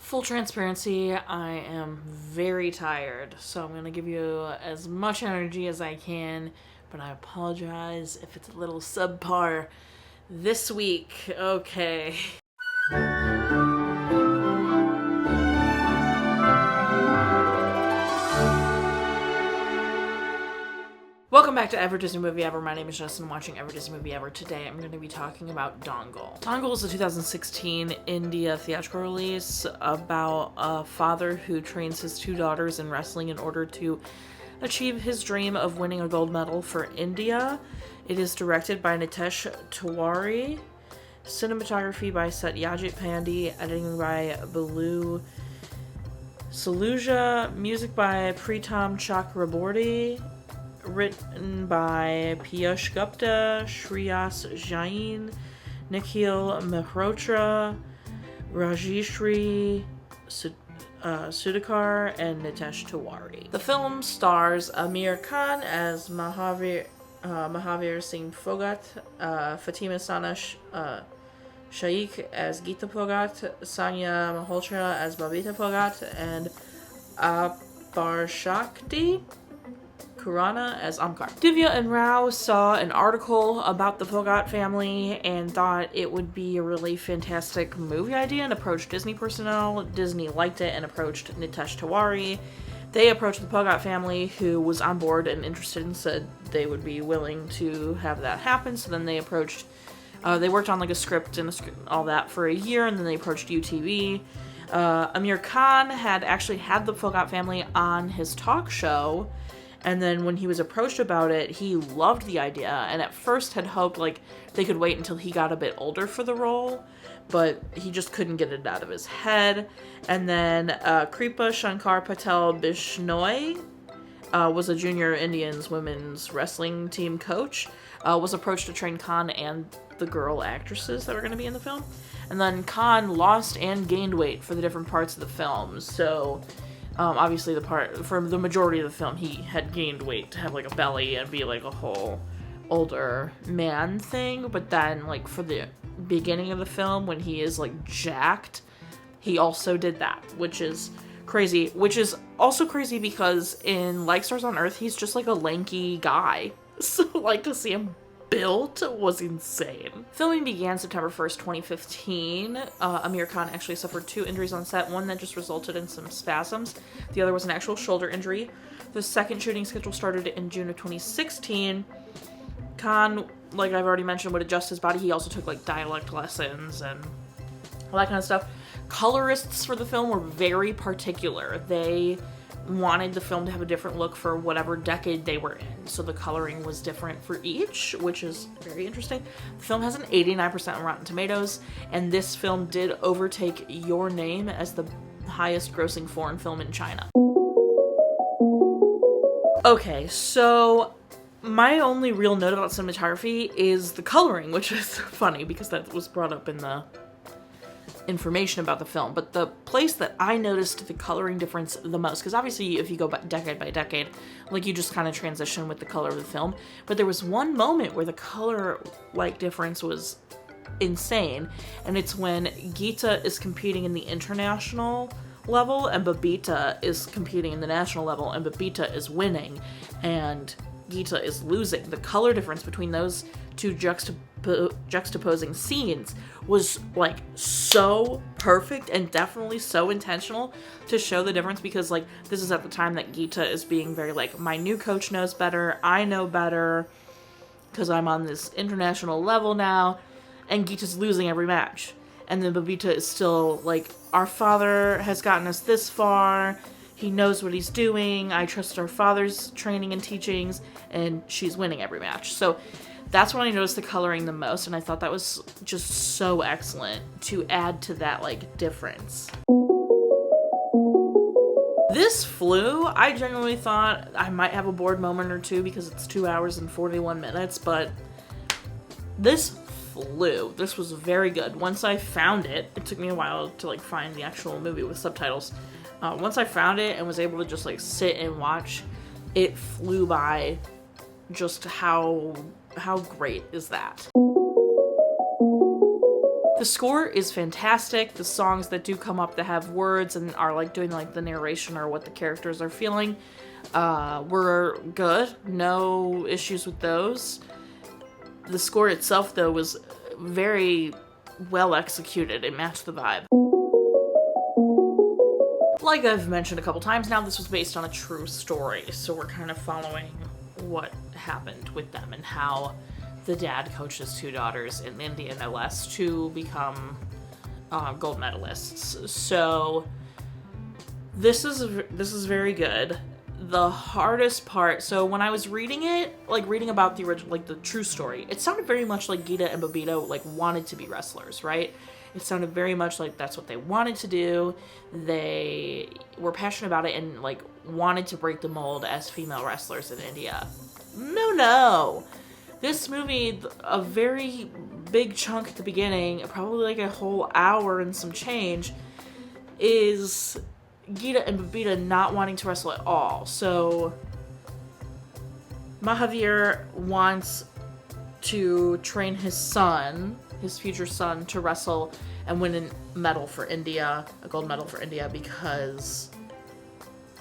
Full transparency, I am very tired, so I'm going to give you as much energy as I can, but I apologize if it's a little subpar this week. Okay. Welcome back to Ever Disney Movie Ever. My name is Jess and I'm watching Ever Disney Movie Ever. Today I'm going to be talking about Dangal. Dangal is a 2016 India theatrical release about a father who trains his two daughters in wrestling in order to achieve his dream of winning a gold medal for India. It is directed by Nitesh Tiwari, cinematography by Satyajit Pande, editing by Ballu, Saluja, music by Pritam Chakraborty, written by Piyush, Gupta, Shreyas, Jain, Nikhil, Mehrotra, Rajshri, Sudhakar, and Nitesh Tiwari. The film stars Aamir Khan as Mahavir Singh Phogat, Fatima Sanya Shaikh as Gita Phogat, Sanya Malhotra as Babita Phogat, and Aparshakti Khurana as Aamir. Divya and Rao saw an article about the Phogat family and thought it would be a really fantastic movie idea and approached Disney personnel. Disney liked it and approached Nitesh Tiwari. They approached the Phogat family, who was on board and interested and said they would be willing to have that happen. So then they approached, they worked on like a script and all that for a year, and then they approached UTV. Aamir Khan had actually had the Phogat family on his talk show, and then when he was approached about it, he loved the idea, and at first had hoped like they could wait until he got a bit older for the role, but he just couldn't get it out of his head. And then Kripa Shankar Patel Bishnoi was a junior Indians women's wrestling team coach, was approached to train Khan and the girl actresses that were going to be in the film. And then Khan lost and gained weight for the different parts of the film, so obviously for the majority of the film, he had gained weight to have like a belly and be like a whole older man thing. But then like for the beginning of the film, when he is like jacked, he also did that, which is crazy. Which is also crazy because in Like Stars on Earth, he's just like a lanky guy. So like to see him built was insane. Filming began September 1st, 2015. Aamir Khan actually suffered 2 injuries on set, one that just resulted in some spasms. The other was an actual shoulder injury. The second shooting schedule started in June of 2016. Khan, like I've already mentioned, would adjust his body. He also took like dialect lessons and all that kind of stuff. Colorists for the film were very particular. They wanted the film to have a different look for whatever decade they were in, so the coloring was different for each, which is very interesting. The film has an 89% on Rotten Tomatoes, and this film did overtake Your Name as the highest grossing foreign film in China. Okay, so my only real note about cinematography is the coloring, which is funny because that was brought up in the information about the film, but the place that I noticed the coloring difference the most, because obviously if you go decade by decade, like you just kind of transition with the color of the film, but there was one moment where the color like difference was insane, and it's when Gita is competing in the international level and Babita is competing in the national level, and Babita is winning and Gita is losing. The color difference between those two juxtaposing scenes was like so perfect and definitely so intentional to show the difference, because like this is at the time that Gita is being very like, my new coach knows better, I know better because I'm on this international level now, and Gita's losing every match, and then Babita is still like, our father has gotten us this far, he knows what he's doing, I trust our father's training and teachings, and she's winning every match. So that's when I noticed the coloring the most, and I thought that was just so excellent to add to that like difference. This flew. I genuinely thought I might have a bored moment or two because it's 2 hours and 41 minutes, but this flew. This was very good. Once I found it, it took me a while to like find the actual movie with subtitles. Once I found it and was able to just like sit and watch, it flew by. Just how great is that? The score is fantastic. The songs that do come up that have words and are like doing like the narration or what the characters are feeling were good. No issues with those. The score itself, though, was very well executed. It matched the vibe. Like I've mentioned a couple times now, this was based on a true story, so we're kind of following what happened with them and how the dad coached his two daughters in India, no less, to become gold medalists. So this is very good. The hardest part, so when I was reading it, like reading about the original, like the true story, it sounded very much like Geeta and Babita like wanted to be wrestlers, right? It sounded very much like that's what they wanted to do. They were passionate about it and like wanted to break the mold as female wrestlers in India. No. This movie, a very big chunk at the beginning, probably like a whole hour and some change, is Geeta and Babita not wanting to wrestle at all. So Mahavir wants to train his son, his future son, to wrestle and win a medal for India, a gold medal for India, because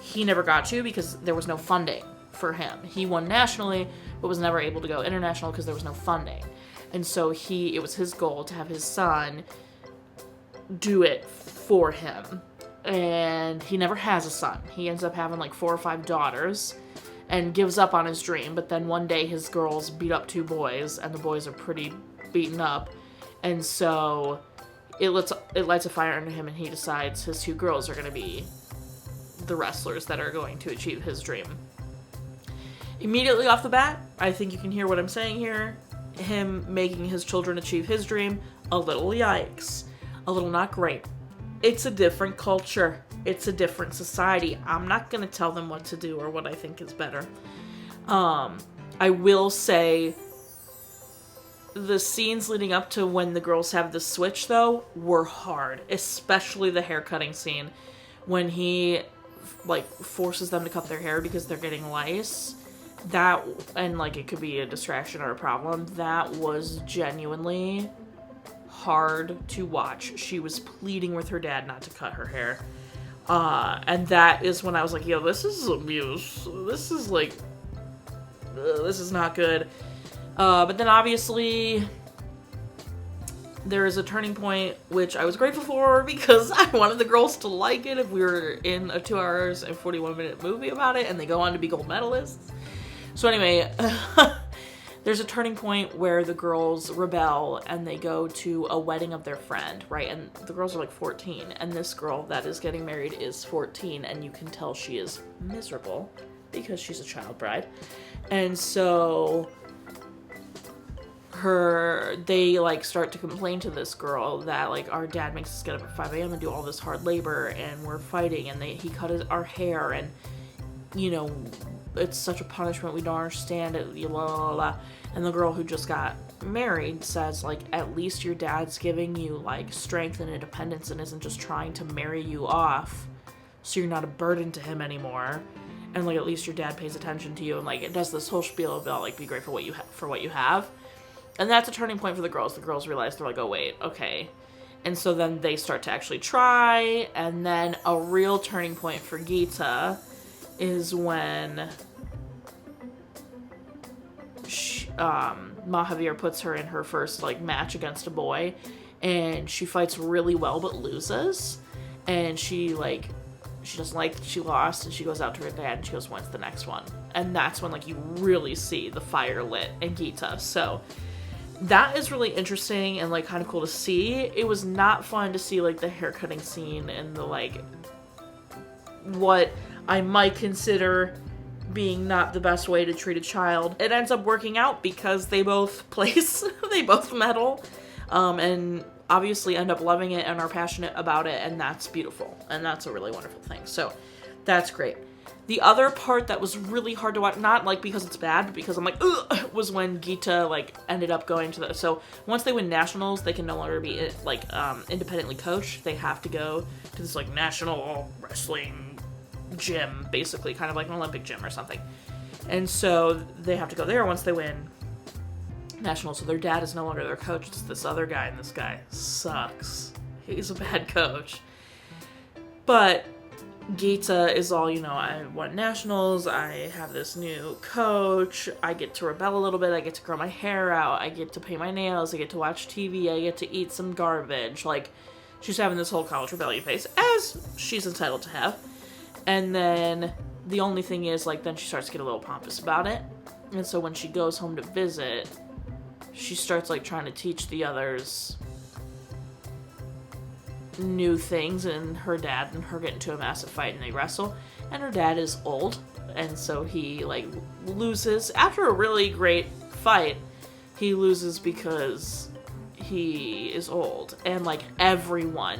he never got to because there was no funding for him. He won nationally, but was never able to go international because there was no funding. And so it was his goal to have his son do it for him. And he never has a son. He ends up having like 4 or 5 daughters and gives up on his dream. But then one day his girls beat up 2 boys, and the boys are pretty beaten up. And so it lights a fire under him, and he decides his 2 girls are going to be the wrestlers that are going to achieve his dream. Immediately off the bat, I think you can hear what I'm saying here. Him making his children achieve his dream, a little yikes. A little not great. It's a different culture. It's a different society. I'm not going to tell them what to do or what I think is better. I will say the scenes leading up to when the girls have the switch, though, were hard. Especially the haircutting scene. When he, like, forces them to cut their hair because they're getting lice. That, and, like, it could be a distraction or a problem. That was genuinely hard to watch. She was pleading with her dad not to cut her hair. And that is when I was like, yo, this is abuse. This is like, this is not good. But then obviously there is a turning point, which I was grateful for because I wanted the girls to like it if we were in a 2 hours and 41-minute movie about it and they go on to be gold medalists. So anyway, there's a turning point where the girls rebel and they go to a wedding of their friend, right? And the girls are like 14, and this girl that is getting married is 14, and you can tell she is miserable because she's a child bride. And so they like start to complain to this girl that like our dad makes us get up at 5 a.m. and do all this hard labor, and we're fighting, and he cut our hair, and you know, it's such a punishment, we don't understand it, la la la. And the girl who just got married says, like, at least your dad's giving you, like, strength and independence and isn't just trying to marry you off so you're not a burden to him anymore. And, like, at least your dad pays attention to you. And, like, it does this whole spiel about, like, be grateful for what you have. And that's a turning point for the girls. The girls realize, they're like, oh, wait, okay. And so then they start to actually try. And then a real turning point for Geeta is when Mahavir puts her in her first like match against a boy, and she fights really well but loses, and she doesn't like that she lost, and she goes out to her dad and she goes, when's the next one? And that's when like you really see the fire lit in Geeta. So that is really interesting and like kind of cool to see. It was not fun to see like the haircutting scene and the like what I might consider being not the best way to treat a child. It ends up working out because they both place, they both medal, and obviously end up loving it and are passionate about it, and that's beautiful, and that's a really wonderful thing. So that's great. The other part that was really hard to watch, not like because it's bad, but because I'm like, ugh, was when Geeta like ended up going to so once they win nationals, they can no longer be like independently coached. They have to go to this like national wrestling gym, basically, kind of like an Olympic gym or something. And so they have to go there once they win. national. So their dad is no longer their coach. It's this other guy, and this guy sucks. He's a bad coach. But Gita is all, you know, I won nationals, I have this new coach, I get to rebel a little bit, I get to grow my hair out, I get to paint my nails, I get to watch TV, I get to eat some garbage. Like, she's having this whole college rebellion phase, as she's entitled to have. And then the only thing is, like, then she starts to get a little pompous about it. And so when she goes home to visit, she starts, like, trying to teach the others new things, and her dad and her get into a massive fight and they wrestle, and her dad is old, and so he, like, loses after a really great fight. He loses because he is old, and, like, everyone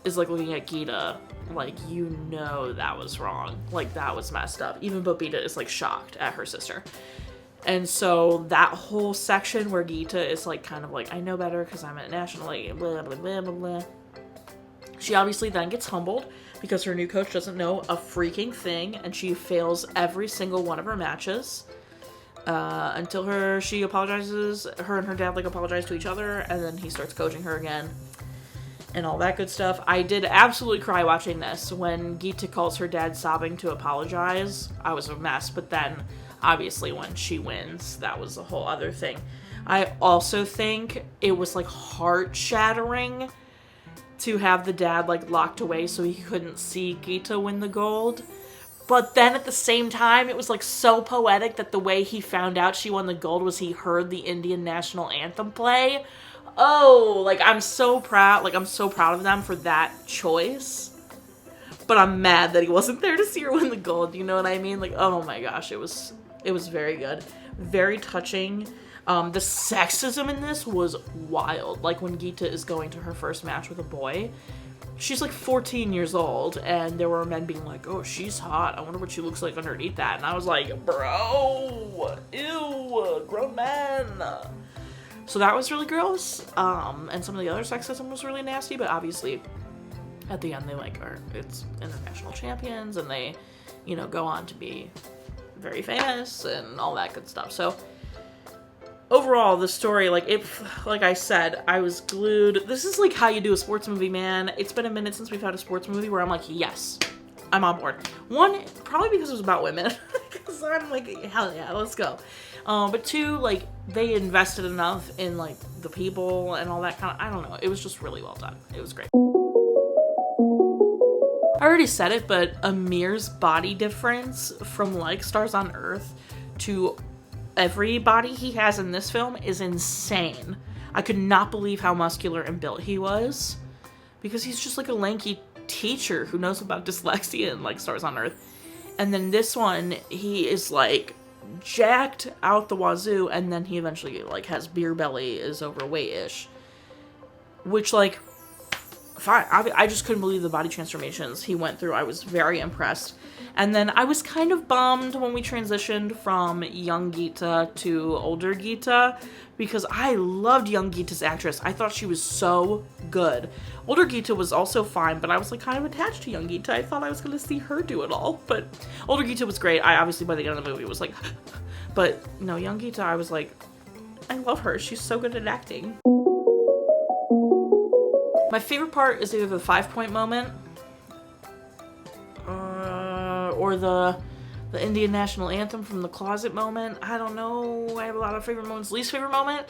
is, like, looking at Gita like, you know, that was wrong, like, that was messed up. Even Bobita is, like, shocked at her sister. And so that whole section where Gita is, like, kind of like, I know better because I'm at national, like, blah blah blah blah blah. She obviously then gets humbled because her new coach doesn't know a freaking thing, and she fails every single one of her matches until she apologizes. Her and her dad, like, apologize to each other, and then he starts coaching her again and all that good stuff. I did absolutely cry watching this. When Gita calls her dad sobbing to apologize, I was a mess, but then obviously when she wins, that was a whole other thing. I also think it was, like, heart-shattering to have the dad, like, locked away so he couldn't see Gita win the gold. But then at the same time, it was, like, so poetic that the way he found out she won the gold was he heard the Indian national anthem play. Oh, like, I'm so proud of them for that choice. But I'm mad that he wasn't there to see her win the gold, you know what I mean? Like, oh my gosh, it was very good. Very touching. The sexism in this was wild. Like, when Gita is going to her first match with a boy, she's, like, 14 years old, and there were men being like, oh, she's hot, I wonder what she looks like underneath that. And I was like, bro, ew, grown men. So that was really gross. And some of the other sexism was really nasty, but obviously at the end they, like, it's international champions, and they, you know, go on to be very famous and all that good stuff. So overall, the story, like I said, I was glued. This is, like, how you do a sports movie, man. It's been a minute since we've had a sports movie where I'm like, yes, I'm on board. One, probably because it was about women. Because I'm like, hell yeah, let's go. But two, like, they invested enough in, like, the people and all that kind of, I don't know. It was just really well done. It was great. I already said it, but Aamir's body difference from, like, Stars on Earth to everybody he has in this film is insane. I could not believe how muscular and built he was, because he's just, like, a lanky teacher who knows about dyslexia and, like, Stars on Earth. And then this one, he is, like, jacked out the wazoo, and then he eventually, like, has beer belly, is overweight-ish, which, like, fine. I just couldn't believe the body transformations he went through. I was very impressed. And then I was kind of bummed when we transitioned from young Gita to older Gita, because I loved young Gita's actress. I thought she was so good. Older Gita was also fine, but I was, like, kind of attached to young Gita. I thought I was going to see her do it all, but older Gita was great. I obviously, by the end of the movie, was like, but no, young Gita, I was like, I love her. She's so good at acting. My favorite part is either the 5-point moment, or the Indian national anthem from the closet moment. I don't know. I have a lot of favorite moments. Least favorite moment,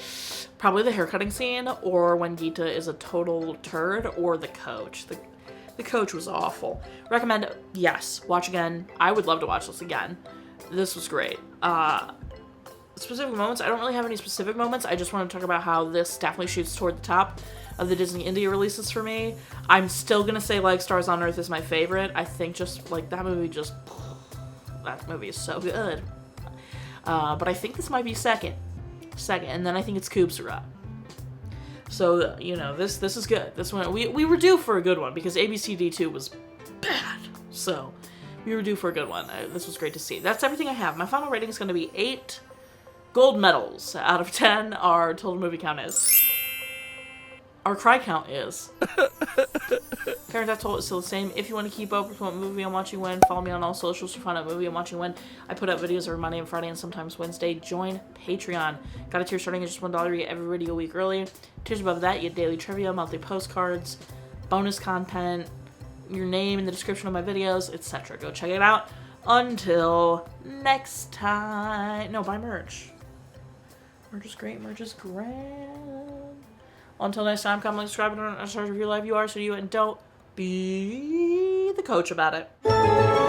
probably the haircutting scene, or when Gita is a total turd, or the coach. The coach was awful. Recommend, yes, watch again. I would love to watch this again. This was great. Specific moments, I don't really have any specific moments. I just want to talk about how this definitely shoots toward the top of the Disney India releases for me. I'm still gonna say, like, Stars on Earth is my favorite. I think just, like, that movie is so good. But I think this might be second, and then I think it's Kubsara. So, you know, this is good. This one, we were due for a good one, because ABCD2 was bad. So, we were due for a good one. This was great to see. That's everything I have. My final rating is gonna be 8 gold medals out of 10. Our total movie count is... Our cry count is. Current death toll is still the same. If you want to keep up with what movie I'm watching when, follow me on all socials to find out what movie I'm watching when. I put out videos every Monday and Friday and sometimes Wednesday. Join Patreon. Got a tier starting at just $1. You get every video a week early. Tiers above that, you get daily trivia, monthly postcards, bonus content, your name in the description of my videos, etc. Go check it out. Until next time. No, buy merch. Merch is great. Merch is grand. Until next time, comment, like, subscribe, and start review live you are, so you and don't be the coach about it.